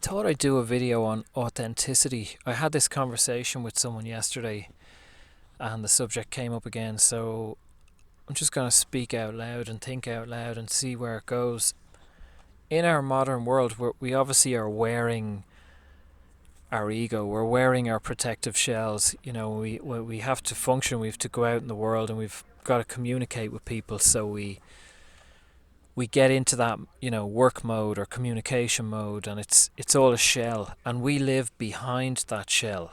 thought I'd do a video on authenticity. I had this conversation with someone yesterday and the subject came up again, so I'm just going to speak out loud and think out loud and see where it goes. In our modern world, we obviously are wearing our ego, we're wearing our protective shells. You know, we have to function, we have to go out in the world and we've got to communicate with people, so we get into that, work mode or communication mode, and it's all a shell, and we live behind that shell,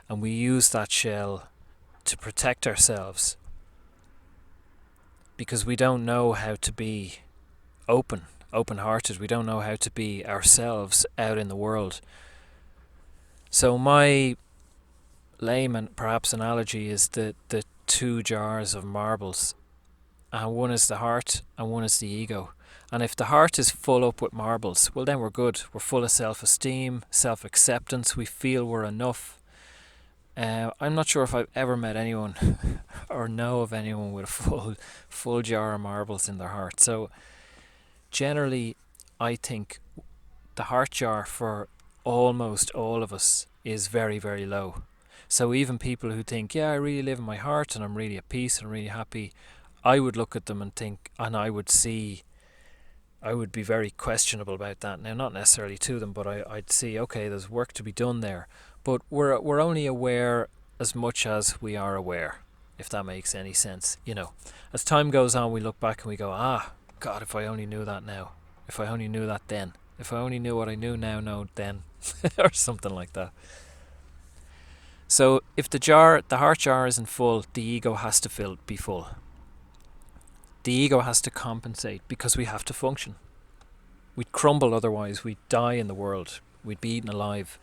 and we use that shell to protect ourselves because we don't know how to be open-hearted. We don't know how to be ourselves out in the world. So my layman perhaps analogy is the two jars of marbles, and one is the heart and one is the ego. And if the heart is full up with marbles, well, then we're good. We're full of self-esteem, self-acceptance. We feel we're enough. I'm not sure if I've ever met anyone or know of anyone with a full jar of marbles in their heart. So generally, I think the heart jar for almost all of us is very, very low. So even people who think, yeah, I really live in my heart and I'm really at peace and really happy, I would look at them and think, and I would be very questionable about that. Now, not necessarily to them, but I'd see, okay, there's work to be done there. But we're only aware as much as we are aware, if that makes any sense. As time goes on, we look back and we go, God, if I only knew that now. If I only knew that then. If I only knew what I knew now, know then. Or something like that. So if the heart jar isn't full, the ego has to be full. The ego has to compensate because we have to function. We'd crumble otherwise. We'd die in the world. We'd be eaten alive.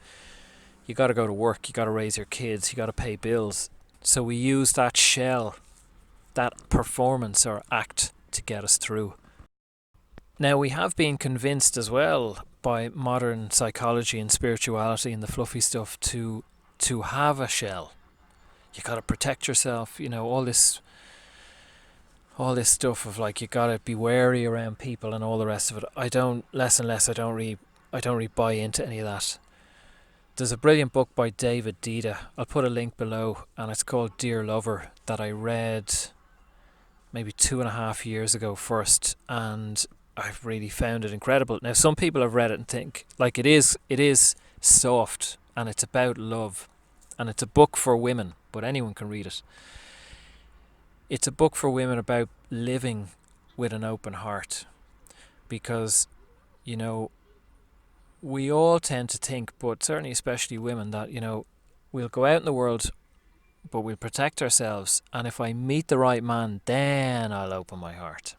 You got to go to work. You got to raise your kids. You got to pay bills. So we use that shell, that performance or act to get us through. Now, we have been convinced as well by modern psychology and spirituality and the fluffy stuff to have a shell. You got to protect yourself. All this stuff of like you gotta be wary around people and all the rest of it. I don't really buy into any of that. There's a brilliant book by David Deida. I'll put a link below, and it's called Dear Lover, that I read maybe 2.5 years ago first, and I've really found it incredible. Now, some people have read it and think like it is soft and it's about love, and it's a book for women, but anyone can read it. It's a book for women about living with an open heart, because, we all tend to think, but certainly especially women, that, we'll go out in the world, but we'll protect ourselves. And if I meet the right man, then I'll open my heart.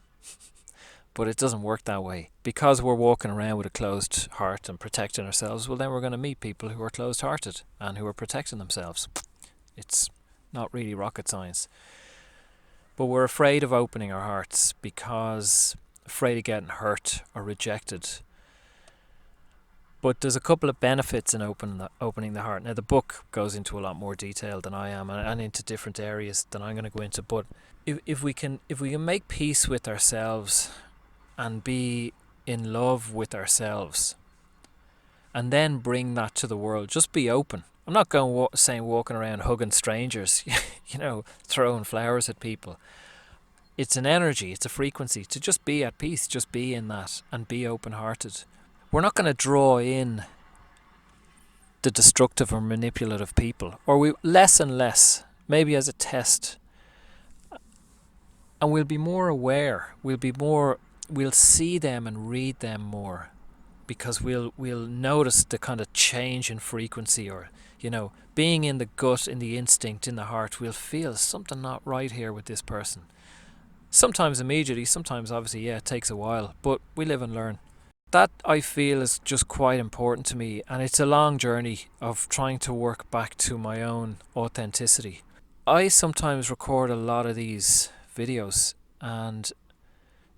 But it doesn't work that way. Because we're walking around with a closed heart and protecting ourselves, well, then we're going to meet people who are closed-hearted and who are protecting themselves. It's not really rocket science. But we're afraid of opening our hearts because afraid of getting hurt or rejected. But there's a couple of benefits in opening the heart. Now, the book goes into a lot more detail than I am, and into different areas than I'm going to go into. But if we can make peace with ourselves and be in love with ourselves, and then bring that to the world, just be open. I'm not saying walking around hugging strangers, throwing flowers at people. It's an energy, it's a frequency to just be at peace, just be in that and be open-hearted. We're not going to draw in the destructive or manipulative people, or we less and less, maybe as a test. And we'll be more aware, we'll see them and read them more, because we'll notice the kind of change in frequency, or being in the gut, in the instinct, in the heart. We'll feel something not right here with this person. Sometimes immediately, sometimes obviously, it takes a while, but we live and learn. That, I feel, is just quite important to me, and it's a long journey of trying to work back to my own authenticity. I sometimes record a lot of these videos, and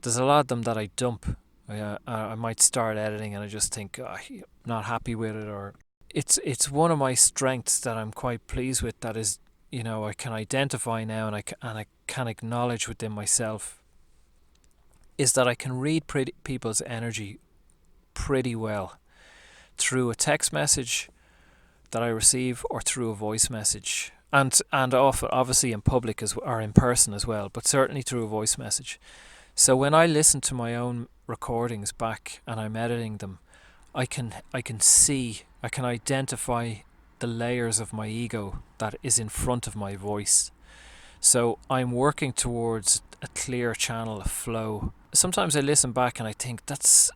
there's a lot of them that I dump. I might start editing and I just think, I'm not happy with it, or it's one of my strengths that I'm quite pleased with, that is, I can identify now, and I can acknowledge within myself, is that I can read people's energy pretty well. through a text message that I receive or through a voice message, and often obviously in public or in person as well, but certainly through a voice message. So when I listen to my own recordings back and I'm editing them, I can identify the layers of my ego that is in front of my voice. So I'm working towards a clear channel of flow. Sometimes I listen back and I think that's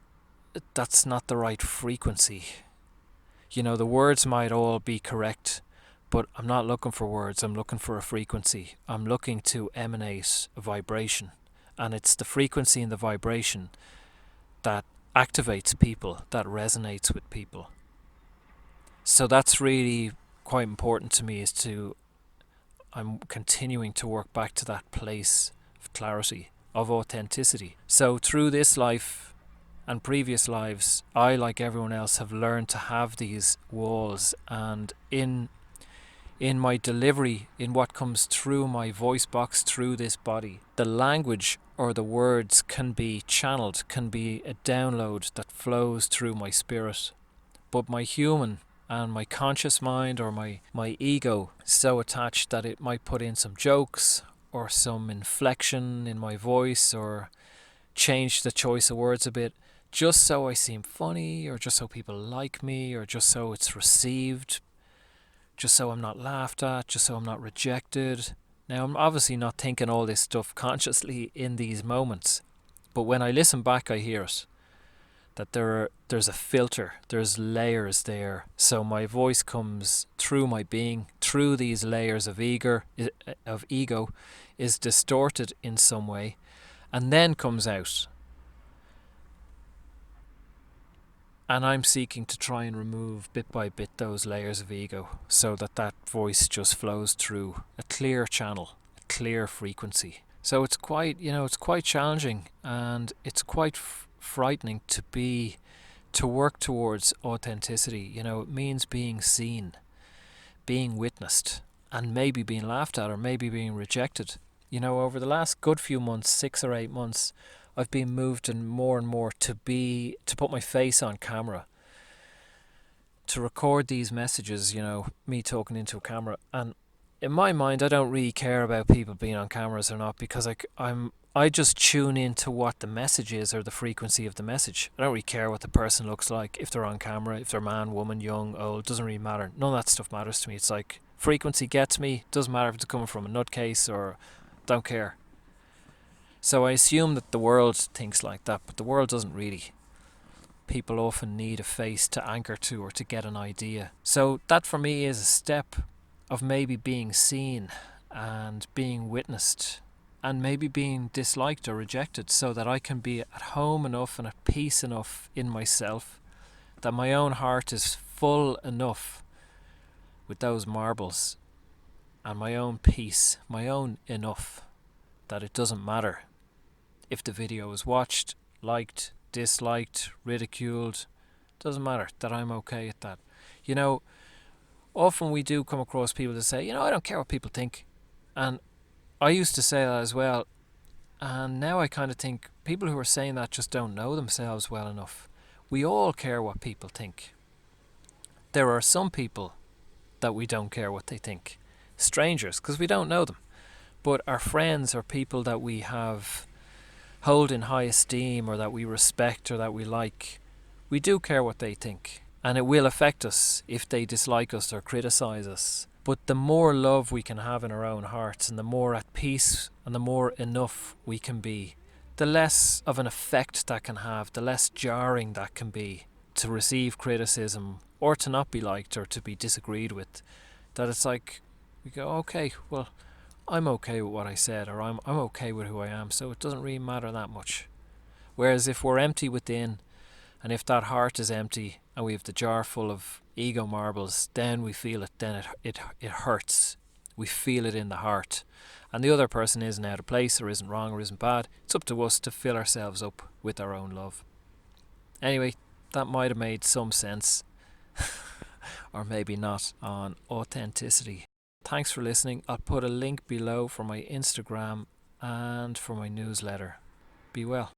not the right frequency. The words might all be correct, but I'm not looking for words. I'm looking for a frequency. I'm looking to emanate a vibration, and it's the frequency and the vibration that activates people, that resonates with people. So that's really quite important to me, I'm continuing to work back to that place of clarity, of authenticity. So through this life and previous lives, I, like everyone else, have learned to have these walls, and in my delivery, in what comes through my voice box, through this body, the language or the words can be channeled, can be a download that flows through my spirit. But my human and my conscious mind or my ego is so attached that it might put in some jokes or some inflection in my voice or change the choice of words a bit, just so I seem funny, or just so people like me, or just so it's received, just so I'm not laughed at, just so I'm not rejected. Now, I'm obviously not thinking all this stuff consciously in these moments, but when I listen back, I hear it. That there's a filter, there's layers there. So my voice comes through my being, through these layers of ego, is distorted in some way, and then comes out. And I'm seeking to try and remove bit by bit those layers of ego, so that voice just flows through a clear channel, a clear frequency. So it's quite challenging, and it's quite frightening to work towards authenticity. It means being seen, being witnessed, and maybe being laughed at, or maybe being rejected. Over the last good few months, 6 or 8 months, I've been moved and more to put my face on camera, to record these messages, me talking into a camera. And in my mind, I don't really care about people being on cameras or not, because I just tune into what the message is, or the frequency of the message. I don't really care what the person looks like, if they're on camera, if they're man, woman, young, old, doesn't really matter. None of that stuff matters to me. It's like frequency gets me, doesn't matter if it's coming from a nutcase, or don't care. So I assume that the world thinks like that, but the world doesn't really. People often need a face to anchor to, or to get an idea. So that for me is a step of maybe being seen and being witnessed, and maybe being disliked or rejected, so that I can be at home enough and at peace enough in myself, that my own heart is full enough with those marbles, and my own peace, my own enough, that it doesn't matter if the video is watched, liked, disliked, ridiculed. Doesn't matter, that I'm okay at that. Often we do come across people that say, I don't care what people think. And I used to say that as well. And now I kind of think people who are saying that just don't know themselves well enough. We all care what people think. There are some people that we don't care what they think. Strangers, because we don't know them. But our friends, or people that we hold in high esteem, or that we respect, or that we like, we do care what they think. And it will affect us if they dislike us or criticize us. But the more love we can have in our own hearts, and the more at peace and the more enough we can be, the less of an effect that can have, the less jarring that can be to receive criticism, or to not be liked, or to be disagreed with. That it's like, we go, okay, well, I'm okay with what I said, or I'm okay with who I am, so it doesn't really matter that much. Whereas if we're empty within, and if that heart is empty, and we have the jar full of ego marbles, then we feel it, then it hurts. We feel it in the heart. And the other person isn't out of place, or isn't wrong, or isn't bad. It's up to us to fill ourselves up with our own love. Anyway, that might have made some sense, or maybe not, on authenticity. Thanks for listening. I'll put a link below for my Instagram and for my newsletter. Be well.